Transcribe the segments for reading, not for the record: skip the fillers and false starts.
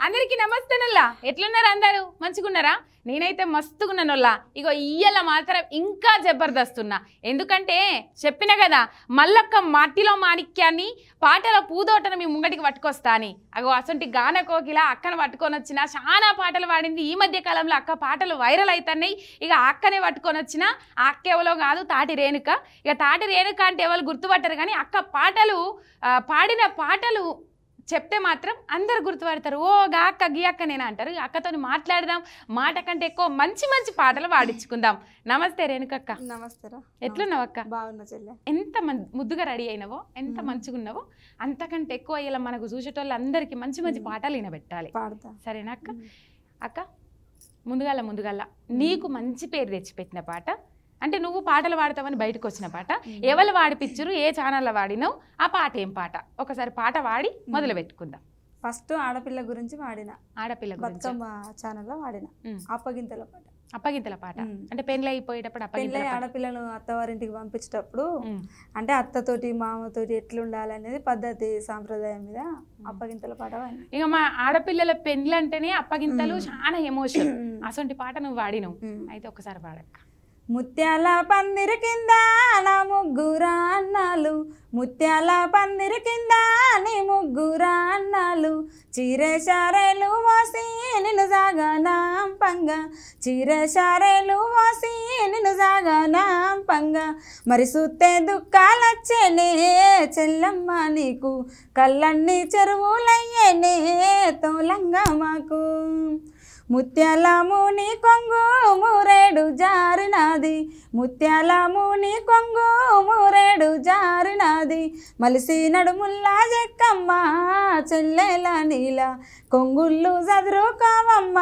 అందరికీ నమస్తేనల్లా ఎట్లున్నారు అందరూ మంచిగున్నారా నేనైతే మస్తుగున్నానల్లా ఇగో ఇయ్యల మాత్రం ఇంకా జబర్దస్తున్నా ఎందుకంటే చెప్పిన కదా మల్లక్క మట్టిలో మాణిక్యాన్ని పాటల పూదోటను మీ ముంగటికి పట్టుకొస్తా అని అగో అసంటి గాన కోకిల అక్కను పట్టుకొని వచ్చిన చాలా పాటలు పాడింది ఈ మధ్య కాలంలో అక్క పాటలు వైరల్ అవుతున్నాయి ఇక అక్కనే పట్టుకొని వచ్చిన ఆ అక్క ఎవరో కాదు తాటి రేణుక ఇక తాటి రేణుక అంటే ఎవరు గుర్తుపట్టరు కానీ అక్క పాటలు పాడిన పాటలు చెప్తే మాత్రం అందరు గుర్తుపడతారు ఓ గా అక్క గీ అక్క నేనా అంటారు అక్కతో మాట్లాడదాం మాట కంటే ఎక్కువ మంచి మంచి పాటలు పాడించుకుందాం నమస్తే రేణుకక్క నమస్తేరా ఎట్లున్నావు అక్క బాగున్నా చెల్లె ఎంత ముద్దుగా రెడీ అయినవో ఎంత మంచిగా ఉన్నావో అంతకంటే ఎక్కువ ఇలా మనకు చూసేటోళ్ళు అందరికీ మంచి మంచి పాటలు వినబెట్టాలి సరేనా అక్క అక్క ముందుగాల నీకు మంచి పేరు తెచ్చిపెట్టిన పాట అంటే నువ్వు పాటలు పాడతావని బయటకు వచ్చిన పాట ఎవరు వాడిపిచ్చురు ఏ ఛానల్లో వాడినావు ఆ పాట ఏం పాట ఒకసారి పాట వాడి మొదలు పెట్టుకుందాం ఫస్ట్ ఆడపిల్ల గురించి వాడిన ఆడపిల్ల బతుకమ్మ ఛానల్లో వాడిన అప్పగింతల పాట అంటే పెళ్ళి అయిపోయేటప్పుడు పెళ్ళి ఆడపిల్లను అత్తవారింటికి పంపించేటప్పుడు అంటే అత్తతోటి మామతోటి ఎట్లుండాలనేది పద్ధతి సాంప్రదాయం మీద అప్పగింతల పాట ఇక మా ఆడపిల్లల పెళ్ళి అంటేనే అప్పగింతలు చాలా ఎమోషన్ అసంటి పాట నువ్వు వాడినావు అయితే ఒకసారి పాడక్క ముత్యాల పందిరి కింద నా ముగ్గురా అన్నాలు ముత్యాల పందిరి కింద నీ ముగ్గురా అన్నాలు చీరే షారేలు మోసి నిన్ను సాగనాం పంగ చీరే షారేలు మోసి నిన్ను సాగనాం పంగ మరి సుత్తే దుఃఖాలచ్చేనే చెల్లమ్మ నీకు కళ్ళన్నీ చెరువులయ్యేనే తోలంగా మాకు ముత్యాల మూని కొంగు మూరేడు జారినాది ముత్యాల మూని కొంగు మూరేడు జారినాది మలిసి నడుముల్లా చెక్కమ్మ చెల్లెల నీల కొంగుళ్ళు చదురుకోవమ్మ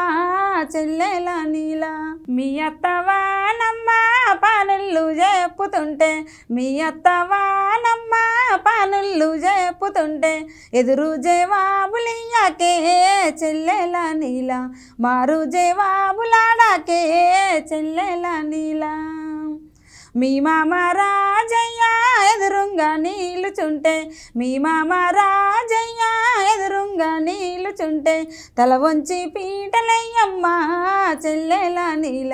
చెల్లెల నీల మీ అత్తవానమ్మ పానుళ్ళు చెప్పుతుంటే మీ అత్తవానమ్మ పానుళ్ళు చెప్పుతుంటే ఎదురు జవాబులియ్యాకే చెల్లెల నీల మారు జవాబులాడాకే చెల్లెల నీల మీ మామ రాజయ్య ఎదురుంగా నీలుచుంటే మీ మామ రాజయ్య ఎదురుంగా నీలుచుంటే తల వంచి పీటలయ్యమ్మ చెల్లెల నీల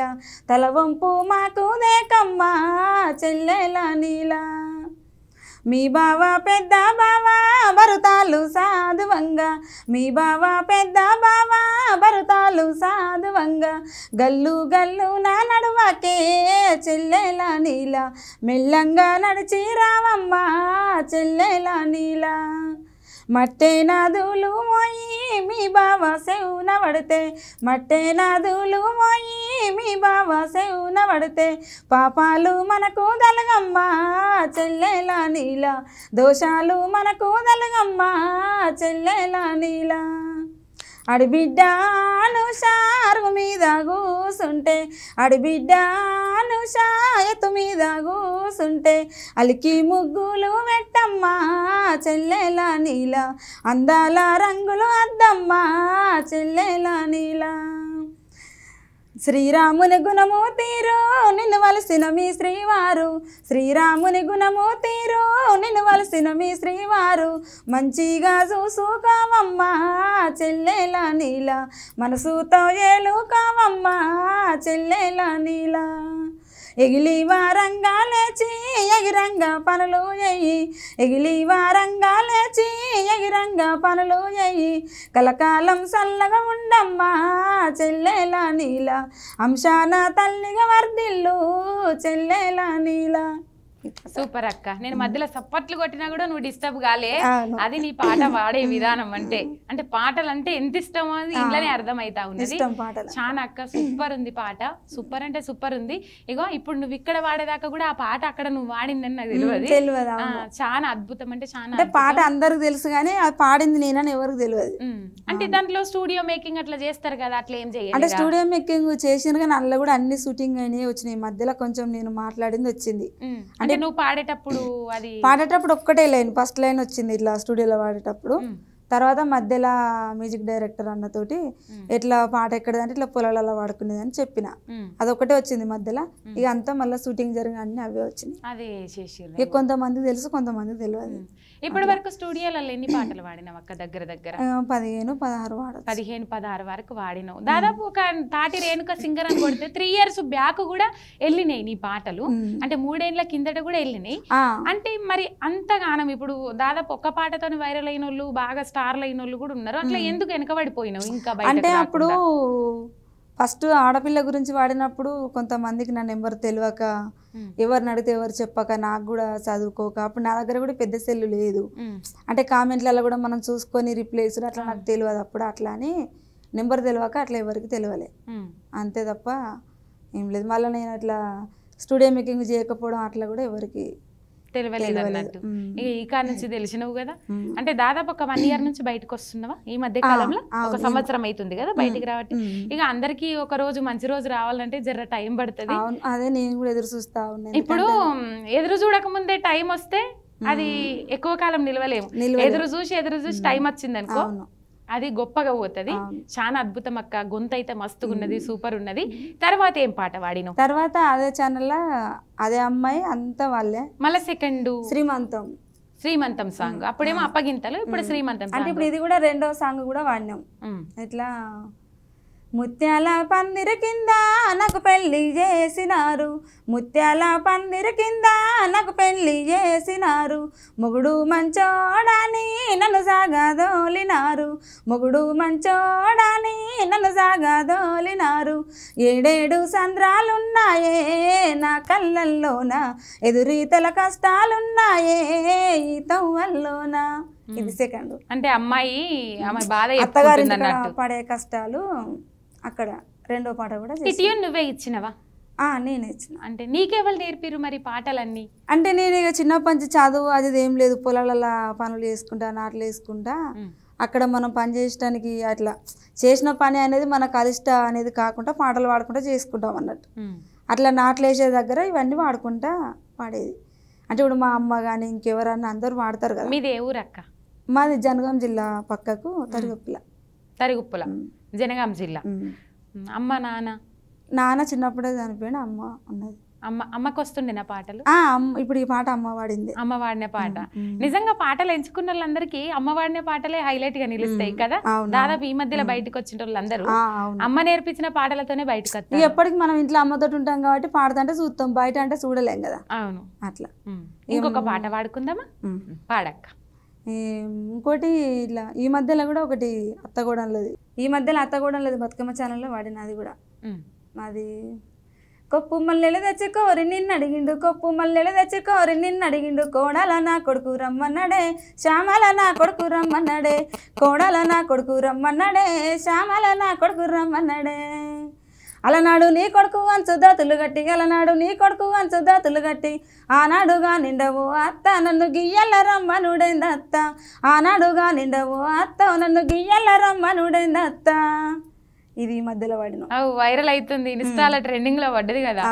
తల వంపు మాకు దేకమ్మ చెల్లెల నీల మీ బావ పెద్ద బావ భరుతాలు సాధువంగా మీ బావ పెద్ద బావ భరుతాలు సాధువంగా గల్లు గల్లు నా నడువకే చెల్లెల నీల మెల్లంగా నడిచి రావమ్మ చెల్లెల నీల మట్టే నాదులు మోయి మీ బావ సెవున పడితే మట్టే నాదులు మోయి మీ బావ సెవున పడితే పాపాలు మనకు దలగమ్మ చెల్లెల నీల దోషాలు మనకు దలగమ్మ చెల్లెల నీల అడిబిడ్డ అనుషారు మీద కూసుంటే అడిబిడ్డ అనుషా ఎత్తు మీద కూసుంటే అలికి ముగ్గులు పెట్టమ్మా చెల్లెల నీల అందాల రంగులు అద్దమ్మా చెల్లెల నీల శ్రీరాముని గుణము తీరు నిన్ను వలసిన మీ శ్రీవారు శ్రీరాముని గుణము తీరు నిన్ను వలసిన మీ శ్రీవారు మంచిగా చూసుకోవమ్మా చెల్లెల నీల మనసుతో ఏలుకోవమ్మా చెల్లెల నీల ఎగిలి వారంగా లేచి ఎగిరంగా పనులు చేయి ఎగిలి వారంగా లేచి ఎగిరంగా పనులు చేయి కలకాలం చల్లగా ఉండమ్మా చెల్లెల నీల అంశాన తల్లిగా వర్ధిల్లు చెల్లెల నీల సూపర్ అక్క నేను మధ్యలో సప్పట్లు కొట్టినా కూడా నువ్వు డిస్టర్బ్ కాలే అది నీ పాట వాడే విధానం అంటే పాటలు అంటే ఎంత ఇష్టమో అది ఇంట్లోనే అర్థమైతా ఉన్నది చాలా అక్క సూపర్ ఉంది పాట సూపర్ అంటే సూపర్ ఉంది ఇగో ఇప్పుడు నువ్వు ఇక్కడ వాడేదాకా కూడా ఆ పాట అక్కడ నువ్వు వాడిందని నాకు తెలియదు చాలా అద్భుతం అంటే చాలా పాట అందరికి తెలుసు కానీ అది పాడింది నేనని ఎవరికి తెలియదు అంటే దాంట్లో స్టూడియో మేకింగ్ అట్లా చేస్తారు కదా అట్లా ఏం చేయాలి అంటే స్టూడియో మేకింగ్ చేసిన కానీ అందులో కూడా అన్ని షూటింగ్ అయినాయి వచ్చినాయి మధ్యలో కొంచెం నేను మాట్లాడింది వచ్చింది అంటే నువ్వు పాడేటప్పుడు అది పాడేటప్పుడు ఒక్కటే లైన్ ఫస్ట్ లైన్ వచ్చింది ఇట్లా స్టూడియోలో పాడేటప్పుడు తర్వాత మధ్యలో మ్యూజిక్ డైరెక్టర్ అన్నతోటి ఎట్లా పాట ఎక్కడదంటే ఇట్లా పొలాలలో వాడుకునేది అని చెప్పిన. అదొకటే వచ్చింది మధ్యలో. ఇక అంతా మళ్ళీ షూటింగ్ జరిగిన అన్ని అవే వచ్చినాయి. అదే చేసిర్రు. ఇక కొంతమంది తెలుసు, కొంతమంది తెలియదు. ఇప్పటి వరకు స్టూడియోలలో ఎన్ని పాటలు వాడినావు అక్క? దగ్గర 15-16 వాడు. 15-16 వరకు వాడినావు. దాదాపు ఒక తాటి రేణుక సింగర్ అని కొడితే 3 years బ్యాక్ కూడా వెళ్ళినాయి నీ పాటలు. అంటే 3 ఏళ్ల కిందట కూడా వెళ్ళినాయి. అంటే మరి అంతగానం ఇప్పుడు దాదాపు ఒక్క పాటతో వైరల్ అయిన వాళ్ళు, బాగా స్టార్లు అయిన వాళ్ళు కూడా ఉన్నారు. అట్లా ఎందుకు వెనకబడిపోయినావు ఇంకా? అంటే అప్పుడు ఫస్ట్ ఆడపిల్ల గురించి వాడినప్పుడు కొంతమందికి నా నెంబర్ తెలియక, ఎవరిని అడిగితే ఎవరు చెప్పక, నాకు కూడా చదువుకోక, అప్పుడు నా దగ్గర కూడా పెద్ద సెల్లు లేదు. అంటే కామెంట్లలో కూడా మనం చూసుకొని రిప్లై ఇస్తారు, అట్లా నాకు తెలియదు అప్పుడు. అట్లా అని నెంబర్ తెలియక అట్లా ఎవరికి తెలియలే, అంతే తప్ప ఏం లేదు. మళ్ళీ నేను అట్లా స్టూడియో మేకింగ్ చేయకపోవడం అట్లా కూడా ఎవరికి తెలియలేదు అన్నట్టు. ఈ కాడ నుంచి తెలిసినవు కదా. అంటే దాదాపు ఒక 1 year నుంచి బయటకు వస్తున్నావా ఈ మధ్య కాలంలో? 1 సంవత్సరం అవుతుంది కదా బయటికి రావట్టి. ఇక అందరికి ఒక రోజు మంచి రోజు రావాలంటే జర టైం పడుతుంది. అదే నేను కూడా ఎదురు చూస్తా ఉన్నాను. ఇప్పుడు ఎదురు చూడక ముందే టైం వస్తే అది ఎక్కువ కాలం నిలవలేము. ఎదురు చూసి టైం వచ్చింది అనుకో, అది గొప్పగా పోతుంది. చాలా అద్భుతం అక్క. గొంతు అయితే మస్తుగా ఉన్నది, సూపర్ ఉన్నది. తర్వాత ఏం పాట వాడినావు? తర్వాత అదే ఛానల్లో అదే అమ్మాయి అంతా వాళ్ళే. మళ్ళీ సెకండ్ శ్రీమంతం సాంగ్. అప్పుడేమో అప్పగింతలు, ఇప్పుడు శ్రీమంతం. అంటే ఇప్పుడు ఇది కూడా 2వ సాంగ్ కూడా వాడినాం. ఎట్లా? ముత్యాల పందిరి కింద నాకు పెళ్లి చేసినారు, ముత్యాల పందిరి కింద నాకు పెళ్లి చేసినారు, మొగుడు మంచోడాని నన్ను సాగదోలినారు, మొగుడు మంచోడాని నన్ను సాగదోలినారు, 7 సంద్రాలున్నాయే నా కళ్ళల్లోన, ఎదురీతల కష్టాలున్నాయే ఈ తవ్వల్లోన. ఇది సెకండ్. అంటే అమ్మాయి బాధ అత్తగారి పడే కష్టాలు అక్కడ. 2వ పాట కూడా నువ్వే ఇచ్చినవా? నేనే ఇచ్చిన. అంటే నీకెవరు నేర్పిరు మరి పాటలన్నీ? అంటే నేను ఇక చిన్నప్పటి నుంచి చదువు అది ఏం లేదు, పొలాలలో పనులు చేసుకుంటా, నాట్లు వేసుకుంటా, అక్కడ మనం పని చేయడానికి అట్లా చేసిన పని అనేది మనకు అరిష్ట అనేది కాకుండా పాటలు పాడుకుంటా చేసుకుంటాం అన్నట్టు. అట్లా నాట్లు వేసే దగ్గర ఇవన్నీ వాడుకుంటా పాడేది. అంటే ఇప్పుడు మా అమ్మ కానీ ఇంకెవరన్నా అందరూ వాడతారు కదా. మీది ఏ ఊరు అక్క? మాది జనగాం జిల్లా పక్కకు తరిగుప్పుల జనగాం జిల్లా. అమ్మ నాన్న చిన్నప్పుడే చనిపోయిన, అమ్మ ఉన్నది. అమ్మకు వస్తుండే నా పాటలు? ఇప్పుడు ఈ పాట అమ్మ వాడింది. అమ్మ వాడిన పాట. నిజంగా పాటలు ఎంచుకున్న వాళ్ళందరికీ అమ్మ వాడిన పాటలే హైలైట్ గా నిలుస్తాయి కదా. దాదాపు ఈ మధ్యలో బయటకు వచ్చిన వాళ్ళందరూ అమ్మ నేర్పించిన పాటలతోనే బయటకు వస్తారు. ఎప్పటికి మనం ఇంట్లో అమ్మతోటి ఉంటాం కాబట్టి పాడుతుంటే చూస్తాం, బయట అంటే చూడలేం కదా. అవును, అట్లా. ఇంకొక పాట పాడుకుందామా? పాడక్క. ఇంకోటి ఇట్లా ఈ మధ్యలో కూడా ఒకటి అత్తగూడెంలోది, ఈ మధ్యలో అత్తగూడెంలోది బతుకమ్మ ఛానల్లో వాడిన. అది కూడా అది కొప్పు మల్లెలు తెచ్చుకోరి నిన్నడిగిండు, కొప్పు మల్లెలు తెచ్చుకోరి నిన్నడిగిండు, కోడల నా కొడుకు రమ్మన్నడే, శ్యామల నా కొడుకు రమ్మన్నడే, కోడల నా కొడుకు రమ్మన్నడే, శ్యామల నా కొడుకు రమ్మన్నడే, అలనాడు నీ కొడుకు అంచు దాతులు గట్టి, అలనాడు నీ కొడుకు అంచు దాతులు గట్టి, ఆనాడుగా నిండవు అత్త నన్ను గియ్యల రమ్మనుడైందత్త, ఆనాడుగా నిండవు అత్త నన్ను గియ్యల రమ్మనుడైందత్త. ఇది ఈ మధ్యలో వాడిన. వైరల్ అవుతుంది, ఇన్స్టాలో ట్రెండింగ్ లో పడ్డది కదా.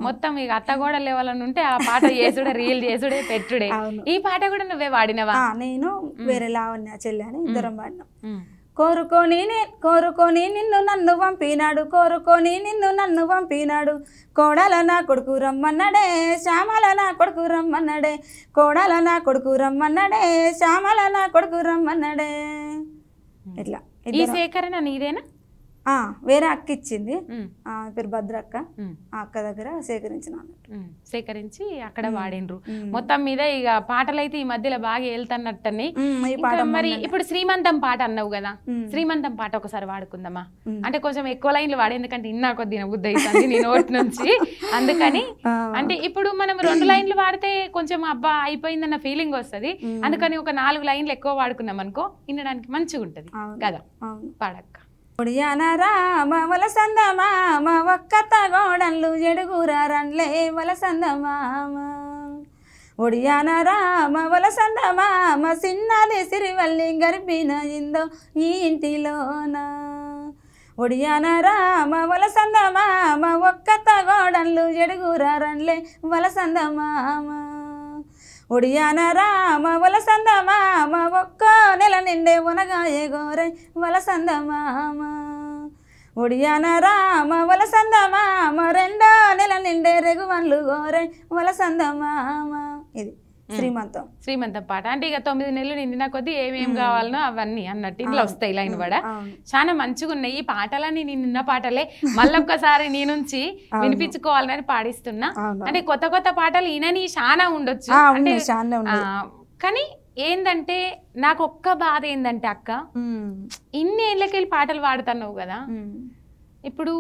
మొత్తం ఇక అత్త కూడా లేవాలని ఉంటే ఆ పాట చేసుడే, రీల్ చేసుడే, పెట్టుడే. ఈ పాట కూడా నువ్వే వాడినవా? నేను వేరే లావణ్య చెల్లి అని ఇద్దరం వాడినాం. కోరుకొని నిన్ను నన్ను పంపినాడు, కోరుకొని నిన్ను నన్ను పంపినాడు, కోడల నా కొడుకు రమ్మన్నడే, శ్యామల నా కొడుకు రమ్మన్నడే, కోడల నా కొడుకు రమ్మన్నడే, శ్యామల నా కొడుకు రమ్మన్నడే. ఇట్లా. ఈ సేకరణ నీదేనా? వేరే అక్క ఇచ్చింది, పేరు భద్రక్క. ఆ అక్క దగ్గర సేకరించి అక్కడ వాడినరు. మొత్తం మీద ఇక పాటలు అయితే ఈ మధ్యలో బాగా వెళ్తున్నట్టని. మరి ఇప్పుడు శ్రీమంతం పాట అన్నావు కదా, శ్రీమంతం పాట ఒకసారి వాడుకుందామా? అంటే కొంచెం ఎక్కువ లైన్లు వాడే, ఎందుకంటే ఇన్నా కొద్ది బుద్ధి అవుతుంది నీ నోటి నుంచి, అందుకని. అంటే ఇప్పుడు మనం 2 లైన్లు వాడితే కొంచెం అబ్బా అయిపోయిందన్న ఫీలింగ్ వస్తుంది, అందుకని ఒక 4 లైన్లు ఎక్కువ వాడుకున్నాం అనుకో వినడానికి మంచిగా ఉంటది కదా. పాడక్క. ఒడియానరా వలసంద మామ ఒక్కత గోడన్లు ఎడుగురా రండ్లే వలసంద మామ, ఒడియానరా వలసంద మామ చిన్నది సిరివల్లి గర్భిన ఇందో ఈ ఇంటిలోన, ఒడియానరా వలసంద మామ ఒక్కత గోడన్లు ఎడుగురా రండ్లే వలసంద మామ, ఒడియాన రామ వలసందమామ ఒక్కో నెల నిండే ఉనగాయే గోరై వలసందమామ ఒడియాన రామ వలసందమామ రెండో నెల నిండే రెగువన్లు గోరై వలసందమామ. ఇది శ్రీమంతం పాట అంటే ఇక 9 నెలలు నిండిన కొద్దీ ఏమేం కావాలనో అవన్నీ అన్నట్టు ఇంట్లో వస్తాయి లైన్ కూడా. చాలా మంచిగా ఉన్నాయి ఈ పాటలని, నిన్న పాటలే మళ్ళొక్కసారి నీ నుంచి వినిపించుకోవాలని పాడిస్తున్నా. అంటే కొత్త కొత్త పాటలు ఈయనని చాలా ఉండొచ్చు అంటే, కానీ ఏందంటే నాకు ఒక్క బాధ ఏందంటే అక్క, ఇన్ని ఏళ్ళకెళ్ళి పాటలు పాడుతున్నావు కదా, ఇప్పుడు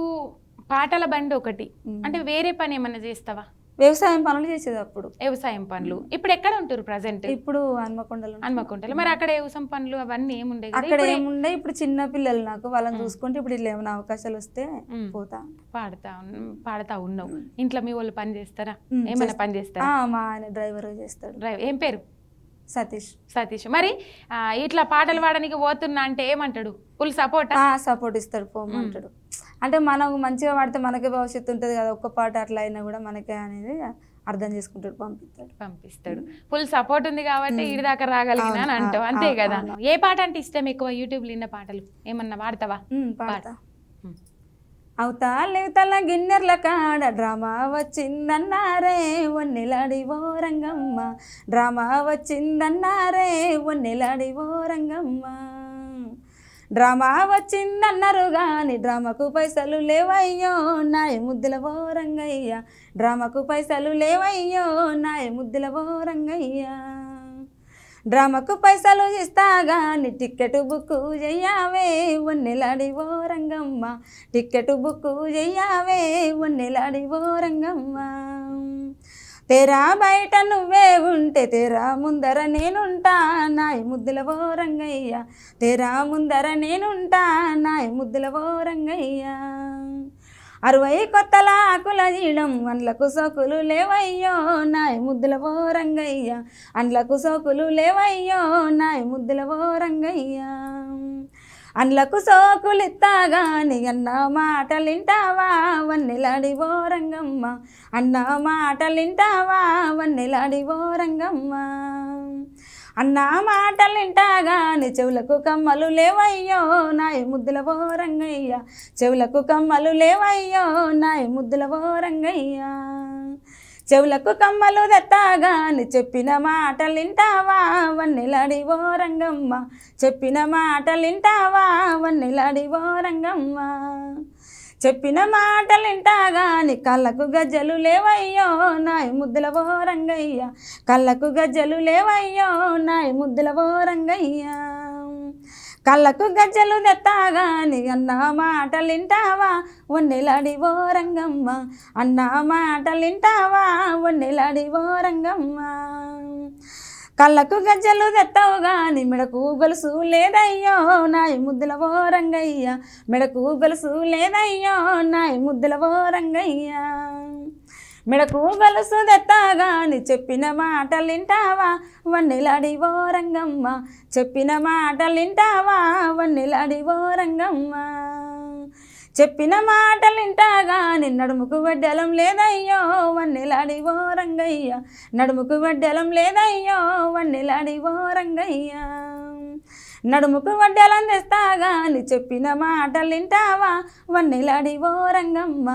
పాటల బండి ఒకటి అంటే వేరే పని ఏమన్నా చేస్తావా? వ్యవసాయం పనులు చేసేది అప్పుడు. వ్యవసాయం పనులు ఇప్పుడు ఎక్కడ ఉంటారు ప్రజెంట్? ఇప్పుడు హన్మకొండలో. మరి అక్కడ వ్యవసాయం పనులు అవన్నీ ఏముండే? అక్కడ ఏముండే, ఇప్పుడు చిన్న పిల్లలు నాకు వాళ్ళని చూసుకుంటే ఇప్పుడు ఇట్లా ఏమైనా అవకాశాలు వస్తే పోతా. పాడుతా ఉన్నావు. ఇంట్లో మీ వాళ్ళు పని చేస్తారా? ఏమైనా పని చేస్తారా? మా ఆయన డ్రైవర్ చేస్తాడు. ఏం పేరు? సతీష్. మరి ఇట్లా పాటలు పాడడానికి పోతున్నా అంటే ఏమంటాడు? ఫుల్ సపోర్ట్ ఇస్తాడు, పోమంటాడు. అంటే మనం మంచిగా పాడితే మనకే భవిష్యత్తు ఉంటుంది కదా, ఒక్క పాట అట్లా అయినా కూడా మనకే అనేది అర్థం చేసుకుంటాడు, పంపిస్తాడు. ఫుల్ సపోర్ట్ ఉంది కాబట్టి ఇడి దాకా రాగలిగినా అని అంటావు, అంతే కదా. ఏ పాట అంటే ఇష్టం ఎక్కువ? యూట్యూబ్ లో విన్న పాటలు ఏమన్నా పాడతావా? పాడతా. అవుతాలేతల గిన్నెర్ల కాడ డ్రామా వచ్చిందన్నారే వన్నెలాడి ఓ రంగమ్మ, డ్రామా వచ్చిందన్నారే వన్నెలాడి ఓ రంగమ్మ, డ్రామా వచ్చిందన్నారు గాని డ్రామాకు పైసలు లేవయ్యో నాయ ముద్దుల ఓ రంగయ్య, డ్రామాకు పైసలు లేవయ్యో నాయ ముద్దుల ఓ రంగయ్య, డ్రామాకు పైసలు ఇస్తాగాని టిక్కెట్ బుక్ చెయ్యావే వన్నెలాడి ఓ రంగమ్మ, టిక్కెట్ బుక్ చెయ్యావే వన్నెలాడి ఓ రంగమ్మ, తెరా బయట నువ్వే ఉంటే తెరా ముందర నేనుంటా నాయ ముద్దుల ఓ రంగయ్య, తెరా ముందర నేనుంటా నాయ ముద్దుల ఓ రంగయ్య, 60 కొత్తల ఆకుల జీడం అండ్లకు సోకులు లేవయ్యో నాయ ముద్దుల ఓ రంగయ్య, అండ్లకు సోకులు లేవయ్యో నాయ ముద్దుల ఓ రంగయ్య, అండ్లకు సోకులిత్తాగాని అన్న మాటలింటావా వన్నెలాడి ఓ రంగమ్మ, అన్న మాటలింటావా వన్నెలాడి ఓ రంగమ్మ, అన్న మాటలింటాగాని చెవులకు కమ్మలు లేవయ్యో నాయ ముద్దుల ఓ రంగయ్య, చెవులకు కమ్మలు లేవయ్యో నాయ ముద్దుల ఓ రంగయ్య, చెవులకు కమ్మలు తెత్తాగాని చెప్పిన మాటలింటావా వన్నెలాడి ఓ రంగమ్మ, చెప్పిన మాటలింటావా వన్నెలాడి ఓ రంగమ్మ, చెప్పిన మాటలింటాగాని కళ్ళకు గజ్జలు లేవయ్యో నాయ ముద్దుల ఓ రంగయ్య, కళ్ళకు గజ్జలు లేవయ్యో నాయ ముద్దుల ఓ రంగయ్య, కళ్ళకు గజ్జలు తెత్తాగాని అన్న మాటలింటావా వన్నెలాడి ఓ రంగమ్మ, అన్న మాటలింటావా వన్నెలాడి ఓ రంగమ్మ, కళ్ళకు గజ్జలు తెత్తావు గాని మెడకు గొలుసు లేదయ్యో నాయ ముద్దుల ఓ రంగయ్య, మెడకు గొలుసు లేదయ్యో నాయ ముద్దుల ఓ రంగయ్య, మెడకు గొలుసు తెత్తాగాని చెప్పిన మాటలింటావా వన్నెలాడి ఓ రంగమ్మ, చెప్పిన మాటలింటావా వన్నెలాడి ఓ రంగమ్మ, చెప్పిన మాటలింటాగాని నడుముకు వడ్డెలం లేదయ్యో వన్నెలాడి ఓ రంగయ్య, నడుముకు వడ్డెలం లేదయ్యో వన్నెలాడి ఓ రంగయ్య, నడుముకు వడ్డెలం తెస్తాగాని చెప్పిన మాటలింటావా వన్నెలాడి ఓ రంగమ్మ,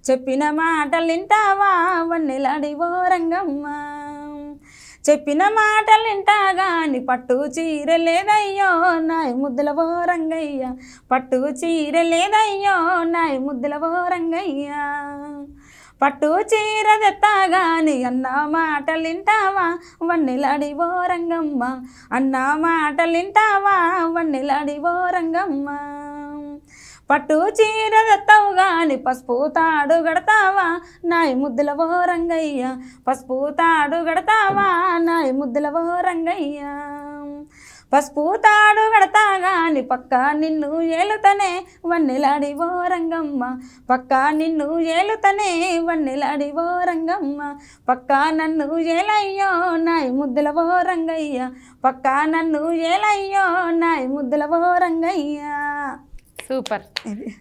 చెప్పిన మాటలింటావా వన్నెలాడి ఓ రంగమ్మ, చెప్పిన మాటలింటాగాని పట్టు చీర లేదయ్యో నాయ ముద్దుల ఓ రంగయ్య, పట్టు చీర లేదయ్యో నాయ ముద్దుల ఓ రంగయ్య, పట్టు చీర తెత్తాగాని అన్న మాటలింటావా వన్నెలాడి ఓ రంగమ్మ, అన్న మాటలింటావా వన్నెలాడి ఓ రంగమ్మ, పట్టు చీర తెత్తావు గాని పసుపు తాడు గడతావా నాయ ముద్దుల ఓ రంగయ్య, పసుపు తాడు గడతావా నాయ ముద్దుల ఓ రంగయ్య, పసుపు తాడు గడతాగాని పక్క నిన్ను ఏలుతనే వన్నెలాడి ఓ రంగమ్మ, పక్క నిన్ను ఏలుతనే వన్నెలాడి ఓ రంగమ్మ, పక్క నన్ను ఏలయ్యో నాయ ముద్దుల ఓ రంగయ్య, పక్క నన్ను ఏలయ్యో నాయ ముద్దుల ఓ రంగయ్య. సూపర్.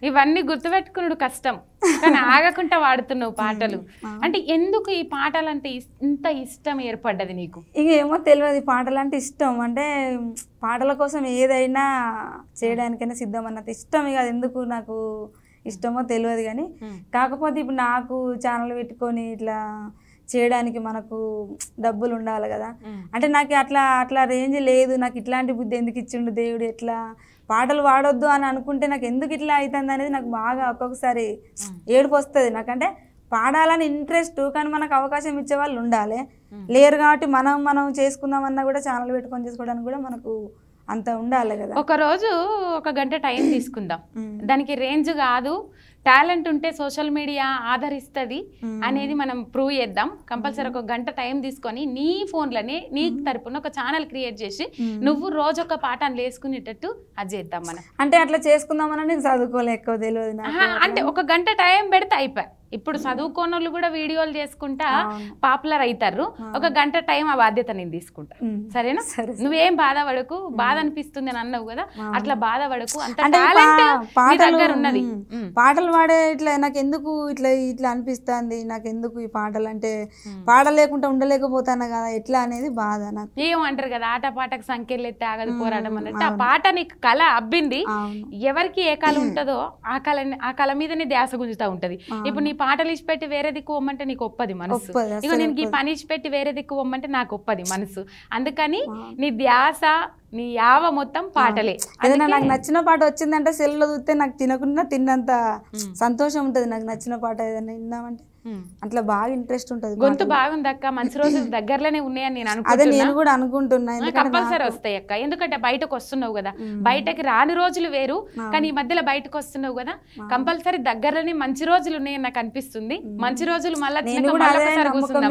ఇవన్నీ గుర్తుపెట్టుకున్నాడు కష్టం, కానీ ఆగకుండా వాడుతున్నావు పాటలు. అంటే ఎందుకు ఈ పాటలు అంటే ఇంత ఇష్టం ఏర్పడ్డది నీకు? ఇక ఏమో తెలియదు, పాటలు అంటే ఇష్టం. అంటే పాటల కోసం ఏదైనా చేయడానికైనా సిద్ధం అన్నది ఇష్టం. ఇక అది ఎందుకు నాకు ఇష్టమో తెలియదు, కానీ కాకపోతే ఇప్పుడు నాకు ఛానల్ పెట్టుకొని ఇట్లా చేయడానికి మనకు డబ్బులు ఉండాలి కదా. అంటే నాకు అట్లా రేంజ్ లేదు. నాకు ఇట్లాంటి బుద్ధి ఎందుకు ఇచ్చిండు దేవుడు, ఎట్లా పాటలు పాడొద్దు అని అనుకుంటే నాకు ఎందుకు ఇట్లా అవుతుంది అనేది నాకు బాగా ఒక్కొక్కసారి ఏడుపు వస్తుంది. నాకంటే పాడాలని ఇంట్రెస్ట్, కానీ మనకు అవకాశం ఇచ్చే వాళ్ళు ఉండాలి, లేరు. కాబట్టి మనం చేసుకుందామన్నా కూడా ఛానల్ పెట్టుకొని చేసుకోవడానికి కూడా మనకు అంత ఉండాలి కదా. ఒకరోజు 1 గంట టైం తీసుకుందాం. దానికి రేంజ్ కాదు, టాలెంట్ ఉంటే సోషల్ మీడియా ఆదరిస్తుంది అనేది మనం ప్రూవ్ చేద్దాం. కంపల్సరీ 1 గంట టైం తీసుకొని నీ ఫోన్లోనే నీ తరపున ఒక ఛానల్ క్రియేట్ చేసి నువ్వు రోజు ఒక పాఠాన్ని వేసుకునేటట్టు అది చేద్దాం మనం. అంటే అట్లా చేసుకుందామని నేను చదువుకోలే, ఎక్కువ తెలియదు. అంటే 1 గంట టైం పెడితే అయిపోయి. ఇప్పుడు చదువుకోనోళ్ళు కూడా వీడియోలు చేసుకుంటా పాపులర్ అవుతారు. 1 గంట టైం ఆ బాధ్యత నేను తీసుకుంటా, సరేనా? నువ్వేం బాధపడకు. బాధ అనిపిస్తుంది అని అన్నావు కదా, అట్లా బాధపడకు. అంత టాలెంట్ నీ దగ్గర ఉన్నది. పాటలు పాడే ఇట్లా నాకు ఎందుకు ఇట్లా అనిపిస్తుంది, నాకు ఎందుకు ఈ పాటలు అంటే పాడలేకుండా ఉండలేకపోతాను కదా ఎట్లా అనేది బాధ నాకు. ఏమంటారు కదా, ఆట పాటకు సంఖ్యలు ఎత్తే ఆగదు పోరాటం అన్నట్టు. ఆ పాట నీకు కళ అబ్బింది. ఎవరికి ఏ కళ ఉంటుందో ఆ కళ మీదనే ధ్యాస గుంజుతా ఉంటది. ఇప్పుడు నీ పాటలు ఇచ్చిపెట్టి వేరే దిక్కు పొమ్మంటే నీకు ఒప్పది మనసు. ఇక నేను ఈ పని ఇచ్చిపెట్టి వేరే దిక్కు పొమ్మంటే నాకు ఒప్పది మనసు. అందుకని నీ ధ్యాస, నీ యావ మొత్తం పాటలే. ఏదైనా నాకు నచ్చిన పాట వచ్చిందంటే సెల్లో చూస్తే నాకు తినకుండా తిన్నంత సంతోషం ఉంటది. నాకు నచ్చిన పాట ఏదైనా విందామంటే అట్లా బాగా ఇంట్రెస్ట్ ఉంటది. గొంతు బాగుంది అక్క, మంచి రోజులు దగ్గరలోనే ఉన్నాయని నేను అదే నేను కూడా అనుకుంటున్నా. కంపల్సరీ వస్తాయి అక్క, ఎందుకంటే బయటకు వస్తున్నావు కదా. బయటకి రాని రోజులు వేరు, కానీ ఈ మధ్యలో బయటకు వస్తున్నావు కదా, కంపల్సరీ దగ్గరలోనే మంచి రోజులు ఉన్నాయని నాకు అనిపిస్తుంది. మంచి రోజులు మళ్ళీ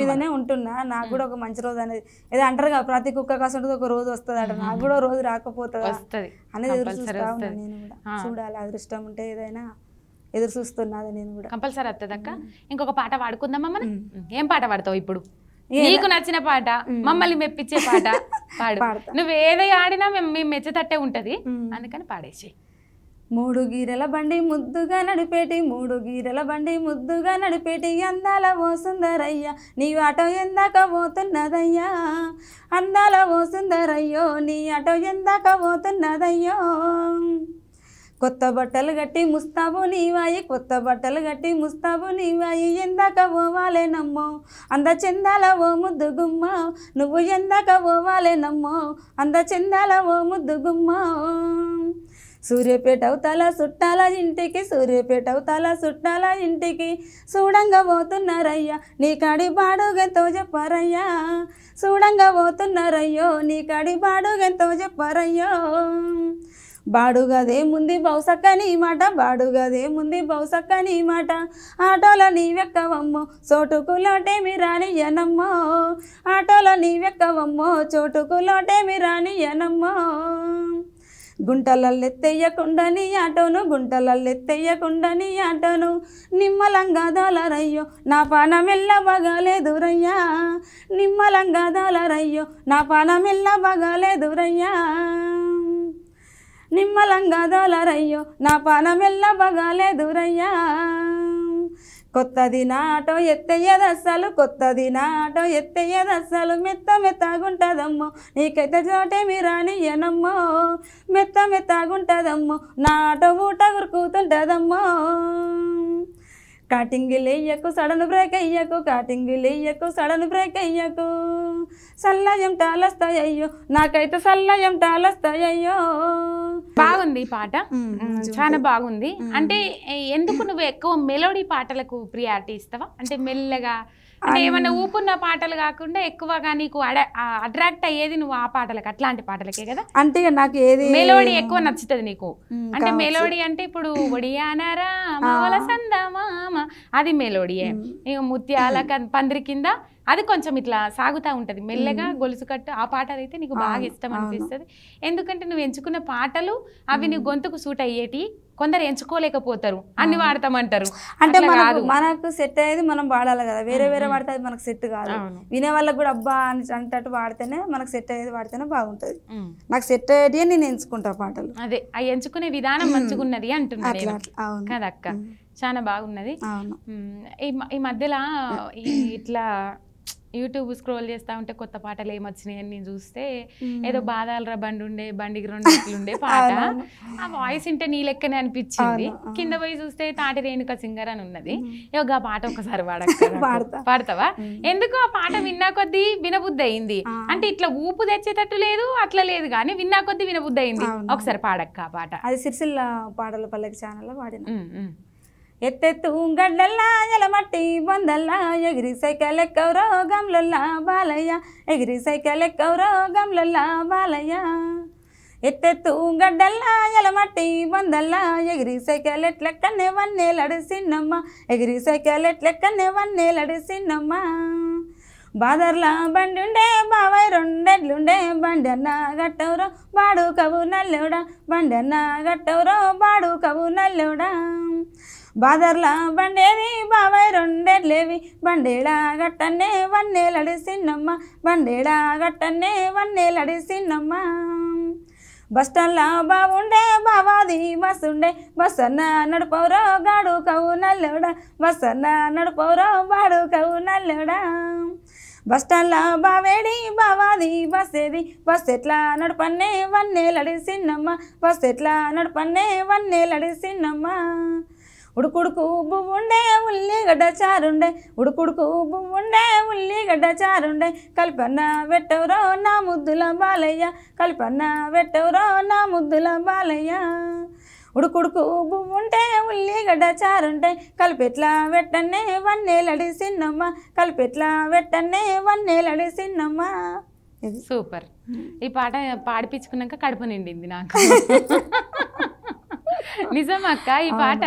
మీదనే ఉంటున్నా. నాకు కూడా ఒక మంచి రోజు అనేది ఏదో అంటారు కదా, ప్రతి కుక్క కాసు ఒక రోజు వస్తుంది అట. నాకు కూడా రోజు రాకపోతుంది అనేది ఎదురు చూస్తా ఉన్నా. నేను కూడా చూడాలి, అదృష్టం ఉంటే ఏదైనా ఎదురు చూస్తున్నది నేను కూడా. కంపల్సరీ వస్తుందక్క. ఇంకొక పాట పాడుకుందామా మనం? ఏం పాట పాడతావు ఇప్పుడు? నీకు నచ్చిన పాట, మమ్మల్ని మెప్పించే పాట పాడు. నువ్వు ఏదో ఆడినా మేము మెచ్చతట్టే ఉంటది, అందుకని పాడేసి. 3 గీరెల బండి ముద్దుగా నడిపేటి, 3 గీరెల బండి ముద్దుగా నడిపేటి, అందాల ఓ సుందరయ్య నీ ఆటో ఎందాక పోతున్నదయ్యా, అందాల ఓ సుందరయ్యో నీ ఆటో ఎందాక పోతున్నదయ్యో. కొత్త బట్టలు గట్టి ముస్తాబు నీవాయి, కొత్త బట్టలు గట్టి ముస్తాబు నీవాయి, ఎందాక పోవాలేనమ్మో అంద చెందాల ఓ ముద్దు గుమ్మ, నువ్వు ఎందాక పోవాలేనమ్మో అంద చెందాల ఓ ముద్దు గుమ్మ. సూర్యపేట అవతల చుట్టాల ఇంటికి, సూర్యపేట అవతల చుట్టాల ఇంటికి, చూడంగా పోతున్నారయ్యా నీ కాడి బాడుగెంతో చెప్పారయ్యా, చూడంగా పోతున్నారయ్యో నీ కాడి బాడుగెంతో చెప్పారయ్యో. బాడుగదే ముందు బౌసక్కని మాట, బాడుగదే ముందు బౌసక్కని మాట, ఆటోలో నీవెక్కవమ్మో చోటుకు లోటేమి రానియనమ్మో, ఆటోలో నీవెక్కవమ్మో చోటుకు లోటేమి రానియనమ్మో. గుంటలల్లెత్తెయ్యకుండని ఆటోను, గుంటలల్లెత్తెయ్యకుండని ఆటోను, నిమ్మలంగా దోలరయ్యో నా పానమెల్ల బగాలేదురయ్యా, నిమ్మలంగా దోలరయ్యో నా పానమెల్ల బగాలేదురయ్యా, నిమ్మలంగా దోలరయ్యో నా పానమెల్ల బగాలేదురయ్యా. కొత్తది నా ఆటో ఎత్తయ్యదస్సలు, కొత్తది నా ఆటో ఎత్తయ్యదస్సలు, మెత్త మెత్తగుంటదమ్మో నీకైతే చోటేమి రానియనమ్మో, మెత్త మెత్తగుంటదమ్మో నా ఆటో ఊట గురుకుతుంటదమ్మో. కాటింగిలు వెయ్యకు సడన్ బ్రేక్ అయ్యకు, కాటింగిలు వెయ్యకు సడన్ బ్రేక్ అయ్యకు, సల్లయం టాలొస్తాయయ్యో నాకైతే సల్లయం టాలొస్తాయయ్యో. బాగుంది ఈ పాట, చాలా బాగుంది. అంటే ఎందుకు నువ్వు ఎక్కువ మెలోడీ పాటలకు ప్రియారిటీ ఇస్తావా? అంటే మెల్లగా, అంటే ఏమన్నా ఊపున్న పాటలు కాకుండా ఎక్కువగా నీకు అట్రాక్ట్ అయ్యేది నువ్వు ఆ పాటలకు, అట్లాంటి పాటలకే కదా? అంటే నాకు ఏది మెలోడీ ఎక్కువ నచ్చుతుంది నీకు. అంటే మెలోడీ అంటే ఇప్పుడు ఒడియానరా మావల సందమామ అది మెలోడీయే. ఇక ముత్యాల పందిరి కింద అది కొంచెం ఇట్లా సాగుతూ ఉంటుంది మెల్లగా, గొలుసు కట్టు ఆ పాటలు అయితే నీకు బాగా ఇష్టం అనిపిస్తుంది. ఎందుకంటే నువ్వు ఎంచుకున్న పాటలు అవి నీ గొంతుకు సూట్ అయ్యేటి, కొందరు ఎంచుకోలేకపోతారు, అన్ని వాడతామంటారు. అంటే మనకు సెట్ అయ్యేది మనం వాడాలి కదా, వేరే వేరే వాడితే అది మనకు సెట్ కాదు. వినే వాళ్ళకి కూడా అబ్బా అని అంటట్టు వాడితేనే మనకు సెట్ అయ్యేది వాడితేనే బాగుంటది. నాకు సెట్ అయ్యేది నేను ఎంచుకుంటా పాటలు. అదే ఆ ఎంచుకునే విధానం మంచిగున్నది అంటున్నారు కదక్క, చాలా బాగున్నది. ఈ మధ్యలో ఇట్లా యూట్యూబ్ స్క్రోల్ చేస్తా ఉంటే కొత్త పాటలు ఏమొచ్చినాయి అని నేను చూస్తే ఏదో బాధాలరా బండి ఉండే బండికి 2 ఉండే పాట, ఆ వాయిస్ ఇంటే నీ లెక్కనే అనిపించింది. కింద పోయి చూస్తే తాటి రేణుక సింగర్ అని ఉన్నది. ఆ పాట ఒకసారి పాడతావా? ఎందుకు ఆ పాట విన్నా కొద్దీ వినబుద్ధి అయింది. అంటే ఇట్లా ఊపు తెచ్చేటట్టు లేదు, అట్లా లేదు కానీ విన్నా కొద్దీ వినబుద్ధి అయింది. ఒకసారి పాడక్క ఆ పాట. అది సిరిసిల్ల పాటల పల్లకి ఛానల్లో పాడిన. ఎత్తెత్తు గడ్డల్లా ఎలమట్టి బొందల్లా ఎగిరి సైకిల్ ఎక్కవరో గమ్లల్లా బాలయ్య, ఎగిరి సైకిల్ ఎక్కవరో గమ్లల్లా బాలయ్య. ఎత్తెత్తు గడ్డల్లా ఎలమట్టి బొందల్లా ఎగిరి సైకిల్ ఎట్లెక్కనే వన్నేలడు సిన్నమ్మ, ఎగిరి సైకిల్ ఎట్లెక్కనే వన్నేలడు సిన్నమ్మ. బాదర్లా బండి ఉండే బాబాయ్ 2 ఎడ్లుండే, బండి అన్న గట్టవరో బాడు కవు నల్లెవడా, బండి అన్న గట్టవరో బాడు కవు నల్లెవడా. బాదర్లా బండేది బాబాయ్ 2 ఎడ్లేవి, బండేడా గట్టన్నే వన్నేలడి సిన్నమ్మ, బండేడా గట్టన్నే వన్నేలడి సిన్నమ్మ. బస్టల్లా బావుండే బావాది బస్సుండే, బస్ అన్న నడుపవరో గాడు కవు నల్లెవడా, బస్ అన్న నడుపవరో బాడు కవు నల్లెవడా. బస్టల్లా బావేడి బావాది బస్సేది, బస్ ఎట్లా నడుపన్నే వన్నేలడి సిన్నమ్మ, బస్ ఎట్లా నడుపన్నే వన్నేలడి సిన్నమ్మ. ఉడుకుడుకు బువ్వుండే ఉల్లిగడ్డ చారుండే, ఉడుకుడుకు బువ్వుండే ఉల్లిగడ్డ చారుండే, కలిపన్న వెట్టవరో నా ముద్దుల బాలయ్య, కలిపన్న వెట్టవరో నా ముద్దుల బాలయ్య. ఉడుకుడుకు బువ్వుంటే ఉల్లిగడ్డ చారుంటే, కలిపెట్లా వెట్టన్నే వన్నేలడి సిన్నమ్మ, కలిపెట్లా వెట్టన్నే వన్నేలడి సిన్నమ్మ. సూపర్. ఈ పాట పాడిపించుకున్నాక కడుపు నిండింది నాకు. నిజమక్క, ఈ పాట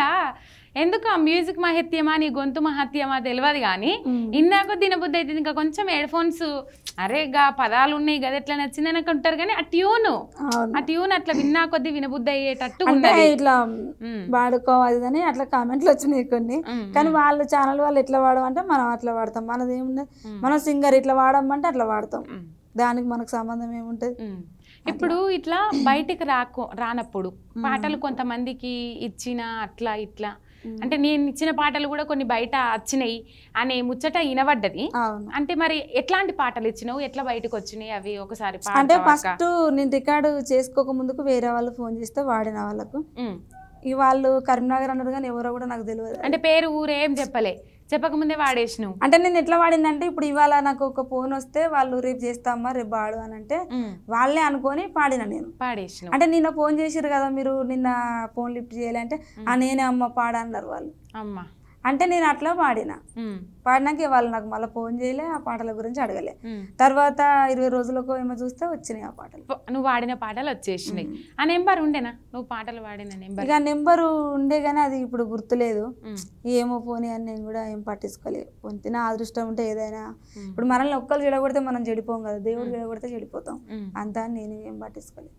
ఎందుకు ఆ మ్యూజిక్ మహత్యమా నీ గొంతు మహత్యమా తెలియదు కానీ ఇన్నాక తినబుద్ధి అయితే ఇంకా కొంచెం హెడ్ ఫోన్స్ అరే గా పదాలు ఉన్నాయి కదా ఎట్లా నచ్చిందని ఉంటారు కానీ ఆ ట్యూన్ అట్లా విన్నా కొద్ది వినబుద్ధి అయ్యేటట్టు ఇట్లా వాడుకోవాలి అని అట్లా కామెంట్లు వచ్చినాయి కొన్ని. కానీ వాళ్ళు ఛానల్ వాళ్ళు ఎట్లా వాడమంటే మనం అట్లా వాడతాం, మనది ఏముండదు. మనం సింగర్ ఇట్లా వాడమంటే అట్లా వాడతాం, దానికి మనకు సంబంధం ఏముంటది. ఇప్పుడు ఇట్లా బయటికి రానప్పుడు పాటలు కొంతమందికి ఇచ్చిన అట్లా ఇట్లా అంటే నేను ఇచ్చిన పాటలు కూడా కొన్ని బయట వచ్చినాయి అనే ముచ్చట వినబడ్డది. అంటే మరి ఎట్లాంటి పాటలు ఇచ్చినావు, ఎట్లా బయటకు వచ్చినాయి అవి ఒకసారి? అంటే ఫస్ట్ నేను రికార్డు చేసుకోక ముందుకు వేరే వాళ్ళు ఫోన్ చేస్తే వాడిన వాళ్ళకు, ఈ వాళ్ళు కరీంనగర్ అన్నారు కానీ ఎవరో కూడా నాకు తెలియదు. అంటే పేరు ఊరు ఏం చెప్పకముందే వాడేసినావు. అంటే నేను ఎట్లా వాడిందంటే ఇప్పుడు ఇవాళ నాకు ఒక ఫోన్ వస్తే వాళ్ళు రేపు చేస్తామా రేపు పాడు అని అంటే వాళ్ళే అనుకొని పాడిన, నేను పాడేసిన. అంటే నిన్న ఫోన్ చేసిరు కదా మీరు నిన్న ఫోన్ లిఫ్ట్ చేయాలి అంటే నేనే అమ్మ పాడన్నారు వాళ్ళు. అమ్మ అంటే నేను అట్లా పాడినాక వాళ్ళు నాకు మళ్ళీ ఫోన్ చేయలే, ఆ పాటల గురించి అడగలే. తర్వాత 20 రోజులకు ఏమో చూస్తే వచ్చినాయి ఆ పాటలు. నువ్వు వాడిన పాటలు వచ్చేసినాయి. ఆ నెంబర్ ఉండేనా నువ్వు పాటలు వాడిన నెంబర్? ఇక నెంబరు ఉండే కానీ అది ఇప్పుడు గుర్తులేదు, ఏమో పోనీ అని నేను కూడా ఏం పట్టించుకోలేదు. పొంతి నా అదృష్టం ఉంటే ఏదైనా, ఇప్పుడు మనల్ని ఒక్కరు చెడగొడితే మనం చెడిపోం కదా, దేవుడు చెడగొడితే చెడిపోతాం అంతా అని నేను ఏం పట్టించుకోలేదు.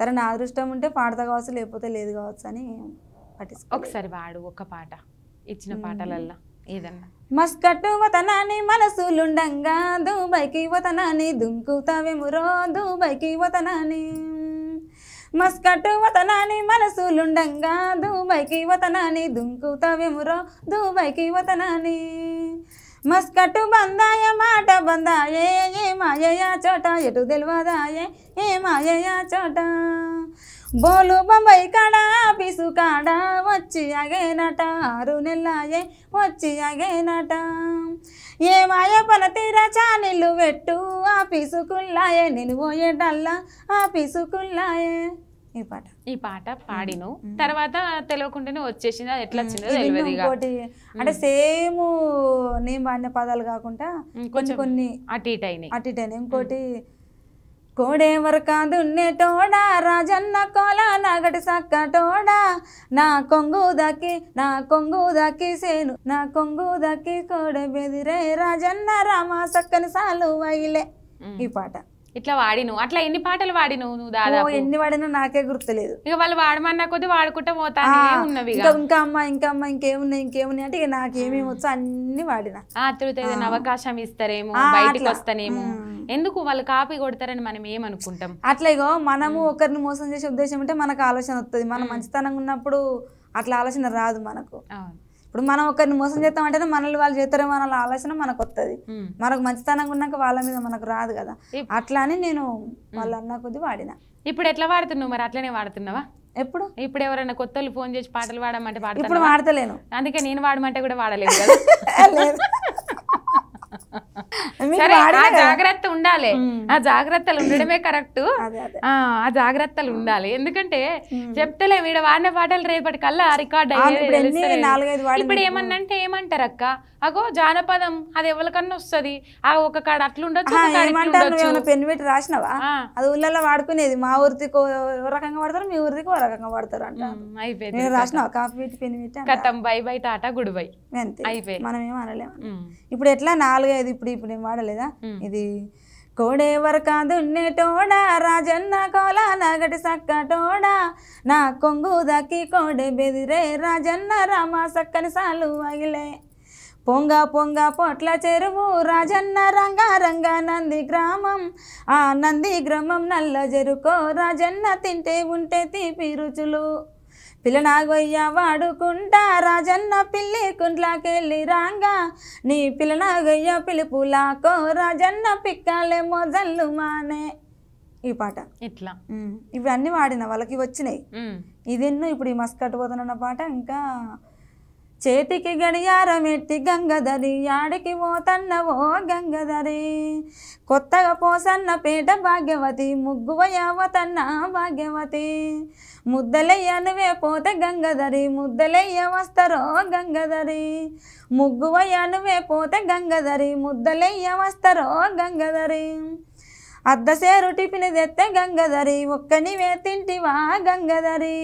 సరే నా అదృష్టం ఉంటే పాడతా కావచ్చు లేకపోతే లేదు కావచ్చు అని పట్టించుకో. ఒకసారి వాడు ఒక పాట ఇచ్చిన పాటలల్లా ఏదన్నా. మస్కట్టు వతనాని మనసులుండంగా దుబాయ్కి వతనాని దుంకుతావేమురో, దుబాయ్కి వతనాని. మస్కట్టు వతనాని మనసులుండంగా దుబాయ్కి వతనాని దుంకుతావేమురో, దుబాయ్కి వతనాని. మస్కట్టు బందాయ మాట బందాయే, ఏ మాయయా చోట ఎటు తెలియదాయే, ఏ మాయయా చోట. బోలు బొంబాయి కాడ ఆఫీసు కాడ వచ్చి అగేనట, 6 నెలలాయే వచ్చి అగేనట. ఏ మాయ పల తీర చానిల్లు పెట్టు ఆఫీసుకుల్లాయే, నేను పోయేటల్లా ఆఫీసుకుల్లాయే. ఈ పాట పాడిను తర్వాత తెలియకుండానే వచ్చేసింది, అది ఎట్లా వచ్చిందో తెలియదు. ఇంకోటి అంటే సేమ్ నేను వాడిన పదాలు కాకుండా కొన్ని అటు ఇటు అయినాయి. ఇంకోటి కోడేవర కాదున్నే తోడా రాజన్న కోల నాగటి సక్క తోడా, నా కొంగు దక్కి సేను, నా కొంగు దక్కి కోడ బెదిరే రాజన్న రామ సక్కని సాలు వైలే. ఈ పాట ఇట్లా వాడిను అట్లా ఎన్ని పాటలు వాడిను నువ్వు ఓ దాదాపు ఎన్ని వాడినా నాకే గుర్తులేదు. ఇక వాళ్ళు వాడమన్నా కొద్ది వాడుకుంటా పోతానే ఉన్నవి ఇంకా అమ్మ ఇంకేమున్నాయి అంటే ఇక నాకేమేమి వచ్చో అన్ని వాడిన. ఆతృత ఏదైనా అవకాశం ఇస్తారేమో, బయటికి వస్తానేమో, ఎందుకు వాళ్ళు కాపీ కొడతారని మనం ఏమనుకుంటాం. అట్లా ఇగో మనము ఒకరిని మోసం చేసే ఉద్దేశం ఉంటే మనకు ఆలోచన వస్తుంది. మనం మంచితనంగా ఉన్నప్పుడు అట్లా ఆలోచన రాదు మనకు. ఇప్పుడు మనం ఒకరిని మోసం చేస్తాం అంటేనే మనల్ని వాళ్ళు చేస్తారేమో అన్న ఆలోచన మనకు వస్తుంది. మనకు మంచితనంగా ఉన్నాక వాళ్ళ మీద మనకు రాదు కదా. అట్లా అని నేను వాళ్ళు అన్న కొద్ది వాడిన. ఇప్పుడు ఎట్లా వాడుతున్నావు మరి? అట్లనే వాడుతున్నావా? ఎప్పుడు ఇప్పుడు ఎవరైనా కొత్త వాళ్ళు ఫోన్ చేసి పాటలు వాడమంటే పాడతా? ఇప్పుడు వాడతలేను. అందుకే నేను వాడమంటే కూడా వాడలేదు కదా. జాగ్రత్త ఉండాలి. ఆ జాగ్రత్తలు ఉండడమే కరెక్ట్. ఆ జాగ్రత్తలు ఉండాలి. ఎందుకంటే చెప్తలే వీడ వాడిన పాటలు రేపటి కల్లా రికార్డ్ అయ్యేది. ఇప్పుడు ఏమన్నంటే ఏమంటారు అక్క, అగో జానపదం అది ఎవరికన్నా వస్తుంది, ఆ ఒక కాడ అట్లుండొచ్చు. పెన్ను పెట్టి రాసినవా? అది ఊళ్ళల్లో వాడుకునేది. మా ఊరికి ఓ రకంగా వాడతారు, మీ ఊరికి ఓ రకంగా వాడతారు అంట. అయిపోయింది. రాసినావా కాఫీ పెట్టి పెన్ను పెట్టి? కథం by by Tata good bye అంతే. అయిపోయింది. మనం ఏం అనలేము. ఇప్పుడు ఎట్లా 4-5 ఇప్పుడు ఏం వాడలేదా? ఇది కోడేవర్ కాదు నెటోడా రాజన్న కోల నగటి సక్కటోడా నా కొంగు దక్కి కోడే బెదిరే రాజన్న రామ సక్కని సాలు అగిలే పొంగ పొంగ పొట్ల చెరువు రాజన్న రంగారంగ నంది గ్రామం ఆ నంది గ్రామం నల్ల జరుకో రాజన్న తింటే ఉంటే తీపి రుచులు పిల్లనాగొయ్య వాడుకుంటా రాజన్న పిల్లి కుంట్లకెళ్ళి రాంగా నీ పిల్లనాగొయ్య పిలుపులాకో రాజన్న పిక్కాలే మొజల్లు మానే. ఈ పాట ఇట్లా ఇవన్నీ వాడిన వాళ్ళకి వచ్చినాయి. ఇదెన్నో ఇప్పుడు ఈ మస్కట్ పోతున్న పాట. ఇంకా చేతికి గడియారం ఎట్టి గంగధరి ఆడికి పోతన్నవో గంగధరి కొత్తగా పోసన్న పేట భాగ్యవతి ముగ్గువయావతన్న భాగ్యవతి ముద్దలయ్య నువ్వే పోతే గంగధరి ముద్దలయ్య వస్తారో గంగధరి ముగ్గువయ్య నువ్వే పోతే గంగధరి ముద్దలయ్య వస్తారో గంగధరి అద్దసేరు టిఫిన్ తెస్తే గంగధరి ఒక్కనివే తింటివా గంగధరి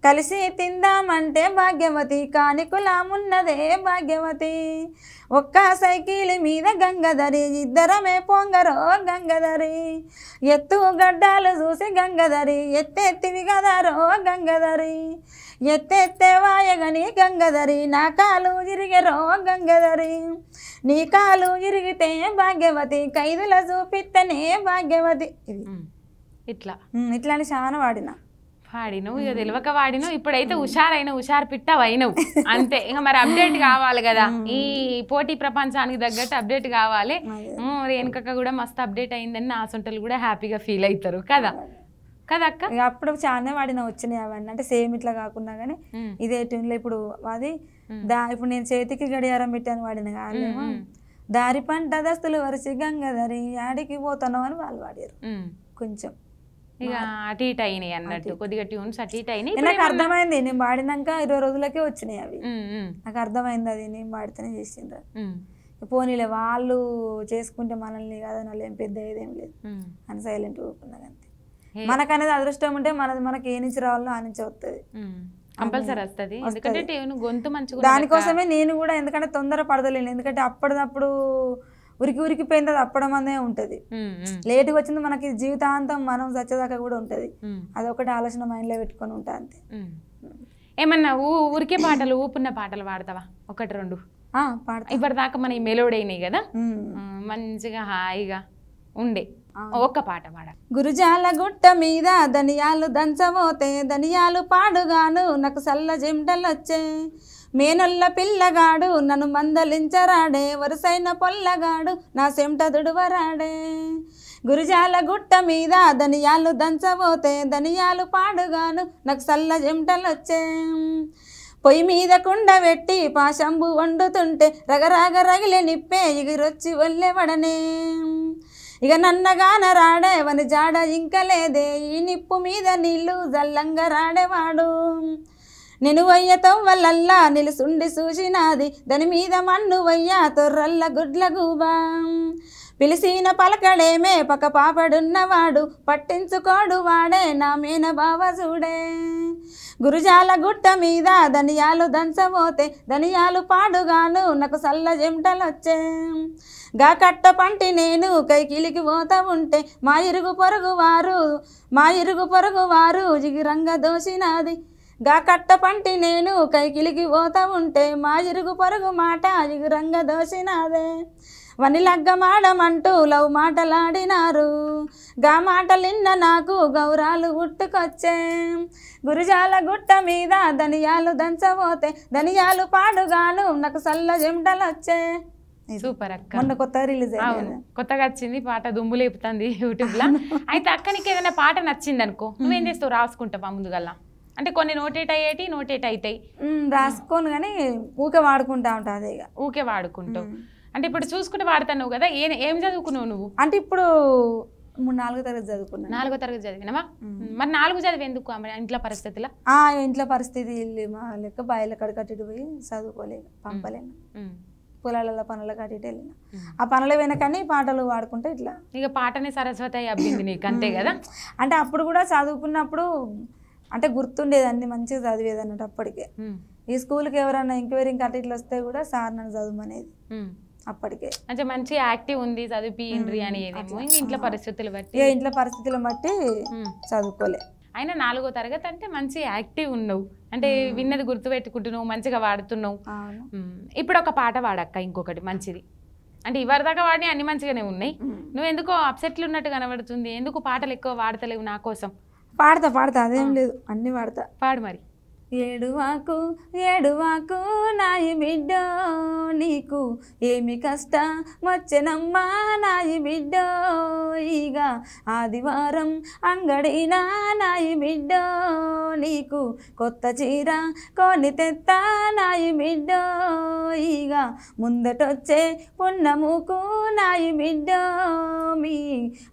కలిసి తిందామంటే భాగ్యవతి కానికులామున్నదే భాగ్యవతి ఒక్క సైకిల్ మీద గంగధరి ఇద్దరమే పొంగరో గంగధరి ఎత్తు గడ్డాలు చూసి గంగధరి ఎత్తెత్తివి గదారో గంగధరి ఎత్తెత్తే వాయగని గంగధరి నా కాలు ఇరిగెరో గంగధరి నీ కాలు ఇరిగితే భాగ్యవతి ఖైదుల చూపిస్తేనే భాగ్యవతి. ఇట్లా ఇట్లాంటి చాలా వాడినా ఇక తెలియక వాడినావు. ఇప్పుడైతే హుషారు పిట్టవు అయినవు అంతే. ఇంకా మరి అప్డేట్ కావాలి కదా, ఈ పోటీ ప్రపంచానికి తగ్గట్టు అప్డేట్ కావాలి. రేణుకక్క కూడా మస్తు అప్డేట్ అయిందని నా సొంటలు కూడా హ్యాపీగా ఫీల్ అవుతారు కదా కదక్క. అప్పుడు చాలా వాడినా వచ్చినాయి అవన్నీ. అంటే సేమ్ ఇట్లా కాకుండా కానీ ఇదే ట్యూన్లో ఇప్పుడు అది ఇప్పుడు నేను చేతికి గడియారం పెట్టాను వాడిన కాదేమో దారి పంట దస్తులు వరిసి గంగధరి ఆడికి పోతాను అని వాళ్ళు వాడారు. కొంచెం ఇక అటు ఇటు అయినాయి అన్నట్టు, కొద్దిగా ట్యూన్స్ అటు ఇటు అయినాయి. నాకు అర్థమైంది, నేను వాడినాక 20 రోజులకే వచ్చినాయి అవి. నాకు అర్థమైంది అది నేను వాడితేనే చేసిండ్రు. పోనీలే వాళ్ళు చేసుకుంటే మనల్ని కాదని వాళ్ళు ఏం పెద్ద ఏదేం లేదు అని సైలెంట్ ఊరుకున్నది అంతే. మనకనేది అదృష్టం ఉంటే మనకి ఏ నుంచి రావాలో ఆ నుంచి వస్తుంది, కంపల్సరీ వస్తుంది. ఎందుకంటే గొంతు మంచిగా దానికోసమే నేను కూడా, ఎందుకంటే తొందర పడదలేను. ఎందుకంటే అప్పటిదప్పుడు ఉరికిపోయింది, అది అప్పడమనే ఉంటుంది. లేటుగా వచ్చింది మనకి జీవితాంతం మనం చచ్చేదాకా కూడా ఉంటుంది. అదొకటి ఆలోచన మైండ్లో పెట్టుకొని ఉంటా అంతే. ఏమన్నా ఊరికే పాటలు ఊపున్న పాటలు పాడతావా? 1-2 పాడతా. ఇప్పటిదాకా మన ఈ మెలోడీ అయినాయి కదా, మంచిగా హాయిగా ఉండే ఒక్క పాట పాడ. గురుజాల గుట్ట మీద ధనియాలు దంచబోతే ధనియాలు పాడుగాను నాకు సల్ల జింటలొచ్చే మేనొల్ల పిల్లగాడు నన్ను మందలించరాడే వరుసైన పొల్లగాడు నా సెంట దుడువరాడే. గురుజాల గుట్ట మీద ధనియాలు దంచబోతే ధనియాలు పాడుగాను నాకు సల్ల జింటలొచ్చే పొయ్యి మీద కుండ పెట్టి పాశంబు వండుతుంటే రగరాగ రగిలే నిప్పే ఎగిరొచ్చి ఒళ్ళెవడనే ఇక నన్నగాన రాడేవని జాడ ఇంక లేదే ఈ నిప్పు మీద నీళ్ళు జల్లంగా రాడేవాడు నేను వయ్యతో వల్లల్లా నిలుసుండి చూసినాది దాని మీద మన్ను వయ్యా తొర్రల్ల గుడ్ల గూబా పిలిసిన పలకడేమే పక్క పాపడున్నవాడు పట్టించుకోడు వాడే నా మీన బావ చూడే గురుజాల గుట్ట మీద ధనియాలు దంచబోతే ధనియాలు పాడుగాను నాకు సల్ల జెంటలొచ్చే గా కట్ట పంటి నేను కైకిలికి పోతా ఉంటే మా ఇరుగు పొరుగు వారు జిగిరంగ దోసినాది గా కట్ట పంటి నేను కైకిలికి పోతా ఉంటే మా ఇరుగు పొరుగు మాట జిగిరంగ దోసినాదే వనిలగ్గమాడమంటూ లవ్ మాటలాడినారు గా మాటలిన్న నాకు గౌరాలు గుట్టుకొచ్చే గురుజాల గుట్ట మీద ధనియాలు దంచబోతే ధనియాలు పాడుగాను నాకు సల్ల జెంటలొచ్చే సూపర్ అక్క మొన్న కొత్తగా రిలీజ్ అవును కొత్తగా వచ్చింది పాట దుమ్ము లేపుతుంది యూట్యూబ్ లో అయితే అక్క నీకు ఏదైనా పాట నచ్చింది అనుకో నువ్వేం చేస్తావు రాసుకుంటావా ముందుగల్లా అంటే కొన్ని నోటేట్ అవుతాయి రాసుకోను కానీ ఊకే వాడుకుంటా ఉంటా అదే ఇక ఊకే వాడుకుంటావు అంటే ఇప్పుడు చూసుకుంటే వాడుతున్నావు కదా ఏం చదువుకున్నావు నువ్వు అంటే ఇప్పుడు 4వ తరగతి చదువుకున్నా 4వ తరగతి చదివినావా మరి 4 చదివి ఎందుకు ఇంట్లో పరిస్థితుల ఇంట్లో పరిస్థితి మా లెక్క బాయిల కడ కట్టిட்டு పోయి చదువుకోలేను పంపలేను పొలాలలో పనులు కట్టిட்டு వెళ్ళిన ఆ పనులు వెనకని పాటలు పాడుకుంటే ఇట్లా ఇక పాటనే సరస్వతి అబ్బింది నీకు అంతే కదా అంటే అప్పుడు కూడా చదువుకున్నప్పుడు అంటే గుర్తుండేది అన్ని మంచిగా చదివేది అన్నట్టు అప్పటికే ఈ స్కూల్కి ఎవరైనా ఎంక్వైరీ కట్టిట్లు వస్తే కూడా సార్ నన్ను చదువుమనేది అప్పటికే అంటే మంచి యాక్టివ్ ఉంది చదివిండ్రి అనేది ఇంట్లో పరిస్థితులు బట్టి ఇంట్లో పరిస్థితులను బట్టి చదువుకోలే అయినా 4వ తరగతి అంటే మంచి యాక్టివ్ ఉన్నావు అంటే విన్నది గుర్తు పెట్టుకుంటున్నావు మంచిగా వాడుతున్నావు ఇప్పుడు ఒక పాట వాడక్క ఇంకొకటి మంచిది అంటే ఇవరిదాకా వాడిని అన్ని మంచిగానే ఉన్నాయి నువ్వు ఎందుకో అప్సెట్లు ఉన్నట్టు కనబడుతుంది ఎందుకు పాటలు ఎక్కువ వాడతలేవు నా కోసం పాడతా అదేం లేదు అన్ని పాడతా పాడు మరి ఏడువాకు ఏడువాకు నాయి బిడ్డ నీకు ఏమి కష్టం వచ్చెనమ్మా నాయి బిడ్డ ఇక ఆదివారం అంగడినా నాయి బిడ్డ నీకు కొత్త చీర కొని తెత్తా నాయి బిడ్డ ఇక ముందటొచ్చే పున్నముకు నాయి బిడ్డ మీ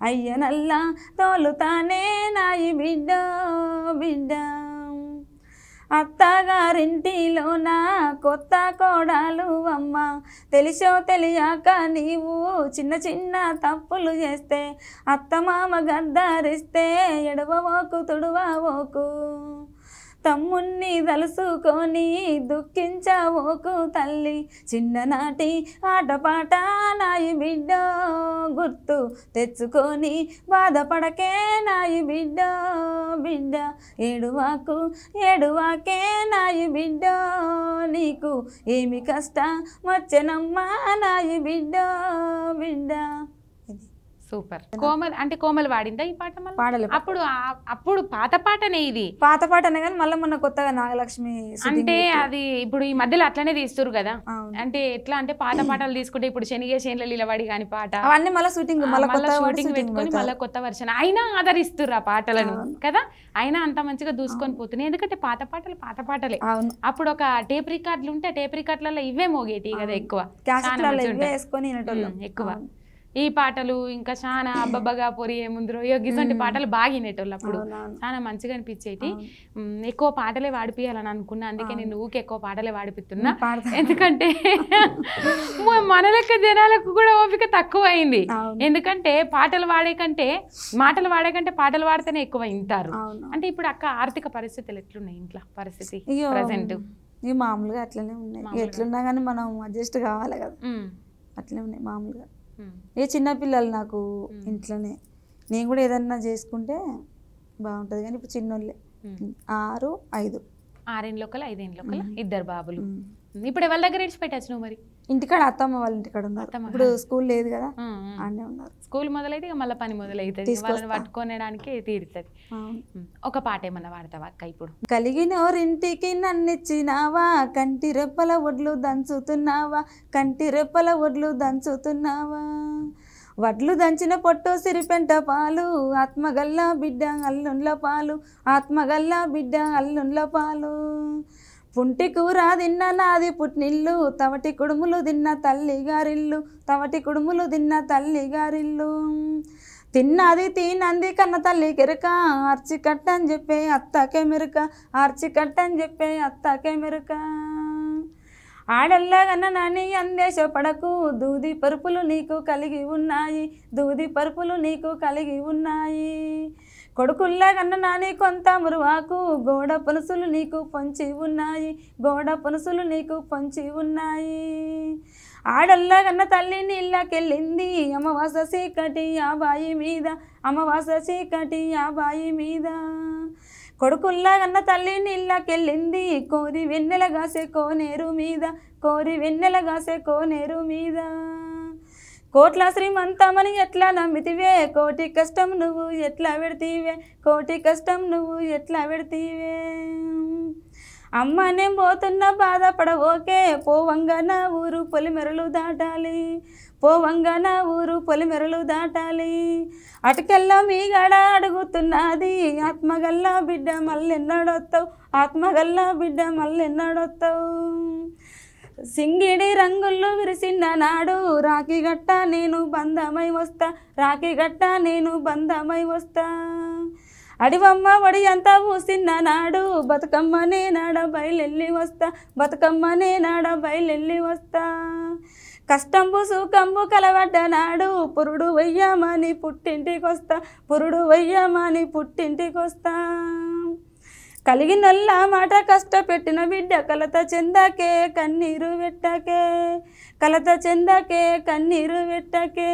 అయ్యనల్లా తోలుతానే నాయి బిడ్డ అత్తగారింటిలో నా కొత్త కోడలు అమ్మ తెలిసో తెలియక నీవు చిన్న తప్పులు చేస్తే అత్తమామ గద్దారిస్తే ఎడవవోకు తుడవవోకు తమ్ముణ్ణి తలుసుకొని దుఃఖించవోకు తల్లి చిన్ననాటి ఆటపాట నాయి బిడ్డ గుర్తు తెచ్చుకొని బాధపడకే నాయి బిడ్డ ఏడువాకే నాయి బిడ్డ నీకు ఏమి కష్టం వచ్చెనమ్మా నాయి బిడ్డ సూపర్ కోమల్ వాడిందా ఈ పాట పాడలే అప్పుడు పాత పాటనే ఇది పాత పాటనే కానీ మళ్ళీ మొన్న కొత్తగా నాగలక్ష్మి అంటే అది ఇప్పుడు ఈ మధ్యలో అట్లనే తీస్తారు కదా అంటే ఎట్లా అంటే పాత పాటలు తీసుకుంటే ఇప్పుడు శనిగే చేనుల లీలవాడి కాని పాట అవన్నీ మళ్ళీ షూటింగ్ పెట్టుకొని మళ్ళీ కొత్త వర్షన్ అయినా ఆదరిస్తుర్రు ఆ పాటలను కదా అయినా అంత మంచిగా దూసుకొని పోతున్నాయి ఎందుకంటే పాత పాటలే అప్పుడు ఒక టేప్ రికార్డులు ఉంటే టేప్ రికార్డులలో ఇవే మోగేటి కదా ఎక్కువ ఎక్కువ ఈ పాటలు ఇంకా చాలా అబ్బబ్బగా పొరి ఏముందరో గిసంటి పాటలు బాగా వినేటోళ్ళు అప్పుడు చాలా మంచిగా అనిపించేటి ఎక్కువ పాటలే వాడిపియాలని అనుకున్నా అందుకే నేను ఊకే ఎక్కువ పాటలే వాడిపిస్తున్నా ఎందుకంటే మన లెక్క జనాలకు కూడా ఓపిక తక్కువ అయింది ఎందుకంటే మాటలు వాడే కంటే పాటలు వాడితేనే ఎక్కువ వింటారు అంటే ఇప్పుడు అక్క ఆర్థిక పరిస్థితులు ఎట్లున్నాయి ఇంట్లో పరిస్థితి ప్రెసెంట్ మామూలుగా అట్లనే ఉన్నాయి ఎట్లున్నా కానీ మనం అడ్జస్ట్ కావాలి కదా అట్లనే ఉన్నాయి మామూలుగా చిన్నపిల్లలు నాకు ఇంట్లోనే నేను కూడా ఏదన్నా చేసుకుంటే బాగుంటుంది కానీ ఇప్పుడు చిన్నోళ్ళే 6, 5 6 5 2 బాబులు ఇప్పుడు ఎవరి దగ్గర ఇడిచిపెట్టచ్చు నువ్వు మరి ఇంటికాడ అత్తమ్మ వాళ్ళ ఇంటికాడ ఉన్నారు ఇప్పుడు స్కూల్ లేదు కదా అన్నీ ఉన్నారు స్కూల్ మొదలైతే ఇక మళ్ళీ పని మొదలవుతుంది వాళ్ళని పట్టుకోవడానికి తీరుతుంది ఒక పాట ఏమన్నా వాడతావా అక్క ఇప్పుడు కలిగినోరింటికి నన్నిచ్చినావా కంటి రెప్పల ఒడ్లు దంచుతున్నావా వడ్లు దంచిన పొట్టు సిరిపెంట పాలు ఆత్మగల్లా బిడ్డ అల్లుండ్ల పాలు పుంటి కూర తిన్న నాది పుట్నిల్లు తవటి కుడుములు తిన్న తల్లిగారిల్లు తిన్నది తినంది కన్న తల్లి కెరక ఆర్చి కట్టని చెప్పే అత్తకే మెరుక ఆడల్లాగన్న నాని అందేశపడకు దూది పరుపులు నీకు కలిగి ఉన్నాయి దూది పరుపులు నీకు కలిగి ఉన్నాయి కొడుకుల్లాగన్న నాని కొంత మురువాకు గోడ పనుసులు నీకు పొంచి ఉన్నాయి గోడ పనుసులు నీకు పొంచి ఉన్నాయి ఆడల్లాగన్న తల్లి నీళ్ళకెళ్ళింది అమావాస చీకటి ఆ బాయి మీద అమావాస చీకటి ఆ బాయి మీద కొడుకుల్లాగన్న తల్లి నీళ్ళకెళ్ళింది కోరి వెన్నెల గాసే కోనేరు మీద కోరి వెన్నెల గాసే కోనేరు మీద కోట్ల శ్రీమంతమని ఎట్లా నమ్మితివే కోటి కష్టం నువ్వు ఎట్లా పెడితీవే కోటి కష్టం నువ్వు ఎట్లా పెడితీవే అమ్మ నేను పోతున్న బాధపడవోకే పోవంగా నా ఊరు పొలిమెరలు దాటాలి పోవంగా నా ఊరు పొలిమెరలు దాటాలి అటుకెళ్ళ మీ గడ అడుగుతున్నది ఆత్మగల్లా బిడ్డ మళ్ళెన్నడొత్తావు ఆత్మగల్లా బిడ్డ మళ్ళెన్నడొత్తావు సింగిడి రంగుల్లో విరిసిన నాడు రాఖీ గట్ట నేను బంధమై వస్తా రాఖీ గట్ట నేను బంధమై వస్తా అడివమ్మ వడి అంతా పూసిన నాడు బతుకమ్మనే నాడ బయలెళ్ళి వస్తా బతుకమ్మనే నాడ బయలెళ్ళి వస్తా కష్టంబు సుఖంబు కలవడ్డ నాడు పురుడు వయ్యామని పుట్టింటికొస్తా పురుడు వయ్యామని పుట్టింటికొస్తా కలిగినల్లా మాట కష్టపెట్టిన బిడ్డ కలత చెందాకే కన్నీరు పెట్టకే కలత చెందాకే కన్నీరు పెట్టకే